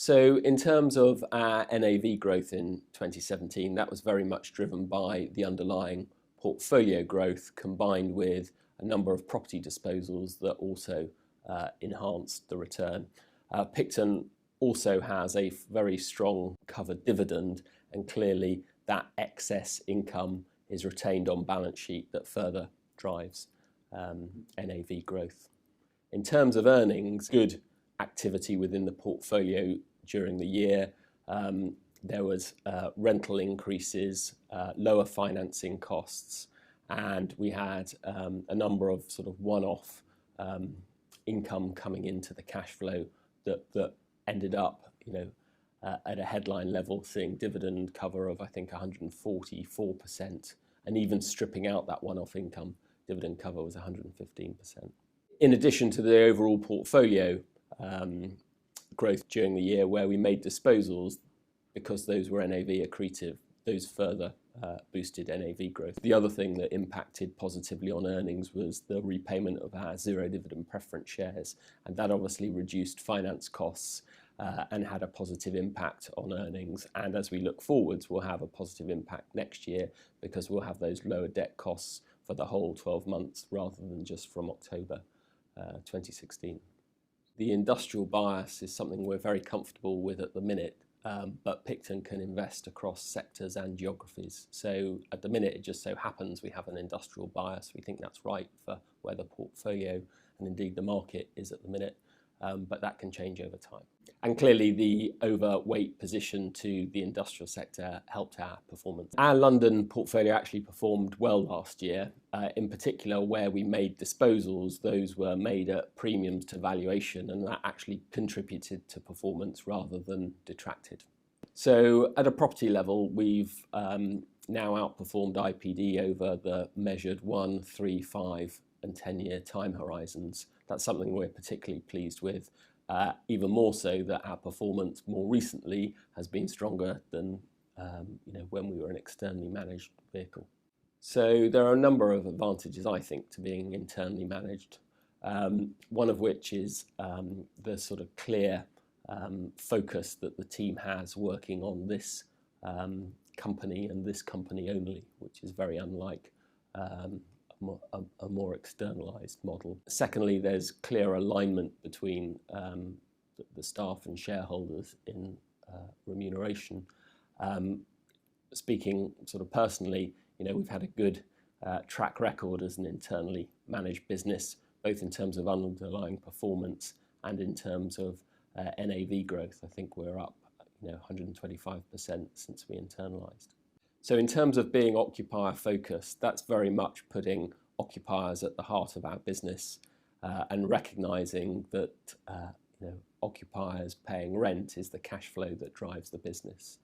So in terms of our NAV growth in 2017, that was very much driven by the underlying portfolio growth combined with a number of property disposals that also enhanced the return. Picton also has a very strong covered dividend, and clearly that excess income is retained on balance sheet that further drives NAV growth. In terms of earnings, good activity within the portfolio during the year. There was rental increases, lower financing costs, and we had a number of sort of one-off income coming into the cash flow that ended up, at a headline level, seeing dividend cover of I think 144%, and even stripping out that one-off income, dividend cover was 115%. In addition to the overall portfolio growth during the year, where we made disposals, because those were NAV accretive, those further boosted NAV growth. The other thing that impacted positively on earnings was the repayment of our zero dividend preference shares, and that obviously reduced finance costs and had a positive impact on earnings. And as we look forwards, we'll have a positive impact next year because we'll have those lower debt costs for the whole 12 months rather than just from October 2016. The industrial bias is something we're very comfortable with at the minute, but Picton can invest across sectors and geographies. So at the minute, it just so happens we have an industrial bias. We think that's right for where the portfolio and indeed the market is at the minute, but that can change over time. And clearly the overweight position to the industrial sector helped our performance. Our London portfolio actually performed well last year. In particular, where we made disposals, those were made at premiums to valuation, and that actually contributed to performance rather than detracted. So at a property level, we've now outperformed IPD over the measured 1, 3, 5 and 10-year time horizons. That's something we're particularly pleased with. Even more so that our performance more recently has been stronger than when we were an externally managed vehicle. So there are a number of advantages, I think, to being internally managed. One of which is the sort of clear focus that the team has working on this company and this company only, which is very unlike a more externalized model. Secondly, there's clear alignment between the staff and shareholders in remuneration. Speaking sort of personally, we've had a good track record as an internally managed business, both in terms of underlying performance and in terms of NAV growth. I think we're up 125% since we internalised. So in terms of being occupier focused, that's very much putting occupiers at the heart of our business and recognising that occupiers paying rent is the cash flow that drives the business.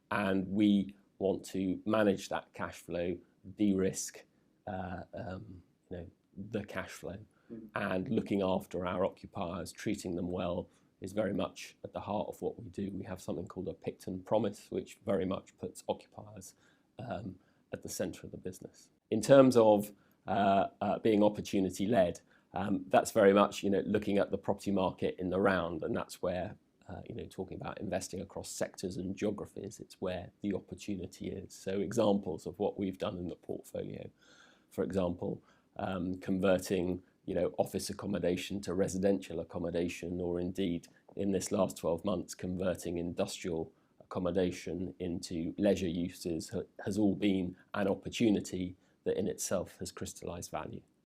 And we want to manage that cash flow, de-risk the cash flow, and looking after our occupiers, treating them well, is very much at the heart of what we do. We have something called a Picton promise, which very much puts occupiers at the centre of the business. In terms of being opportunity-led, that's very much looking at the property market in the round, and that's where talking about investing across sectors and geographies, it's where the opportunity is. So examples of what we've done in the portfolio, for example, converting office accommodation to residential accommodation, or indeed in this last 12 months converting industrial accommodation into leisure uses, has all been an opportunity that in itself has crystallised value.